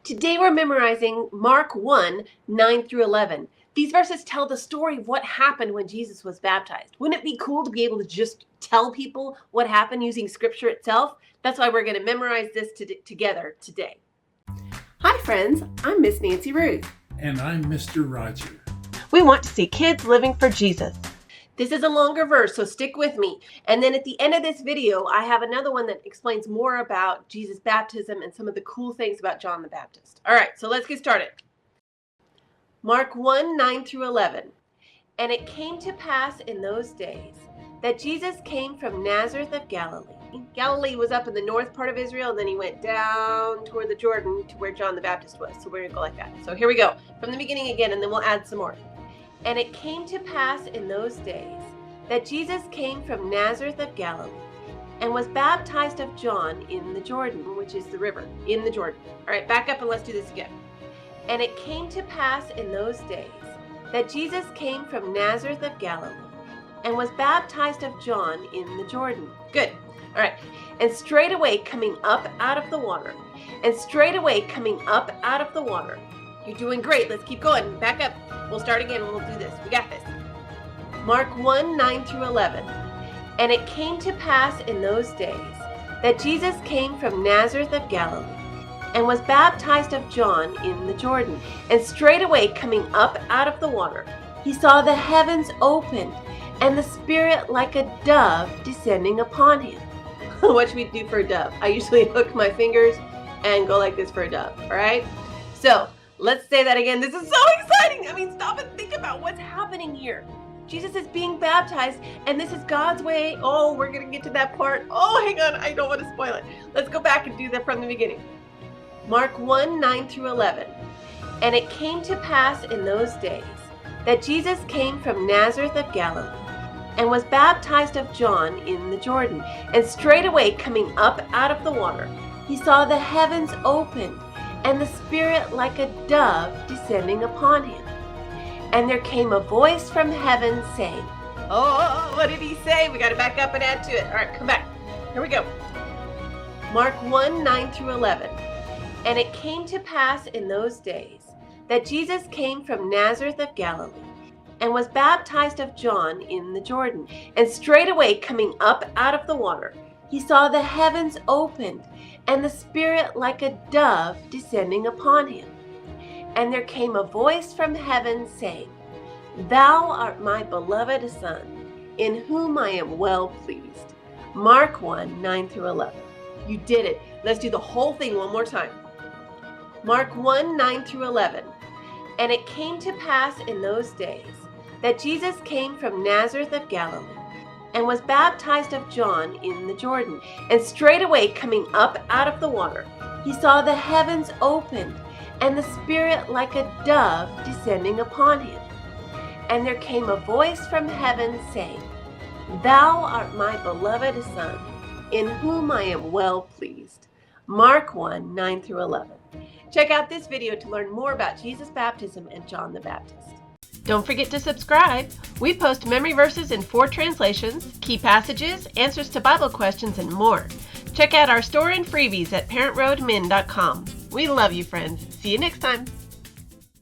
Today we're memorizing Mark 1, 9 through 11. These verses tell the story of what happened when Jesus was baptized. Wouldn't it be cool to be able to just tell people what happened using scripture itself? That's why we're going to memorize this together today. Hi friends, I'm Miss Nancy Ruth. And I'm Mr. Roger. We want to see kids living for Jesus. This is a longer verse, so stick with me. And then at the end of this video, I have another one that explains more about Jesus' baptism and some of the cool things about John the Baptist. All right, so let's get started. Mark 1, 9 through 11. And it came to pass in those days that Jesus came from Nazareth of Galilee. Galilee was up in the north part of Israel, and then he went down toward the Jordan to where John the Baptist was. So we're going to go like that. So here we go. From the beginning again, and then we'll add some more. And it came to pass in those days that Jesus came from Nazareth of Galilee and was baptized of John in the Jordan, which is the river, in the Jordan. All right, back up and let's do this again. And it came to pass in those days that Jesus came from Nazareth of Galilee and was baptized of John in the Jordan. Good. All right. And straightway coming up out of the water, You're doing great. Let's keep going. Back up. We'll start again and we'll do this. We got this. Mark 1, 9 through 11. And it came to pass in those days that Jesus came from Nazareth of Galilee and was baptized of John in the Jordan. And straightway coming up out of the water, he saw the heavens opened and the Spirit like a dove descending upon him. What should we do for a dove? I usually hook my fingers and go like this for a dove. All right? So let's say that again. This is so exciting. I mean, stop and think about what's happening here. Jesus is being baptized, and this is God's way. Oh, we're going to get to that part. Oh, hang on. I don't want to spoil it. Let's go back and do that from the beginning. Mark 1, 9 through 11. And it came to pass in those days that Jesus came from Nazareth of Galilee and was baptized of John in the Jordan. And straightway coming up out of the water, he saw the heavens opened and the Spirit like a dove descending upon him. And there came a voice from heaven saying, oh, what did he say? We got to back up and add to it. All right, come back. Here we go. Mark 1, 9 through 11. And it came to pass in those days that Jesus came from Nazareth of Galilee and was baptized of John in the Jordan. And straightway coming up out of the water, he saw the heavens opened and the Spirit like a dove descending upon him. And there came a voice from heaven saying, Thou art my beloved Son, in whom I am well pleased. Mark 1, 9 through 11. You did it. Let's do the whole thing one more time. Mark 1, 9 through 11. And it came to pass in those days that Jesus came from Nazareth of Galilee and was baptized of John in the Jordan. And straightway coming up out of the water, he saw the heavens opened and the Spirit like a dove descending upon him. And there came a voice from heaven saying, Thou art my beloved Son, in whom I am well pleased. Mark 1, 9 through 11. Check out this video to learn more about Jesus' baptism and John the Baptist. Don't forget to subscribe. We post memory verses in 4 translations, key passages, answers to Bible questions, and more. Check out our store and freebies at parentroadmin.com. We love you, friends. See you next time.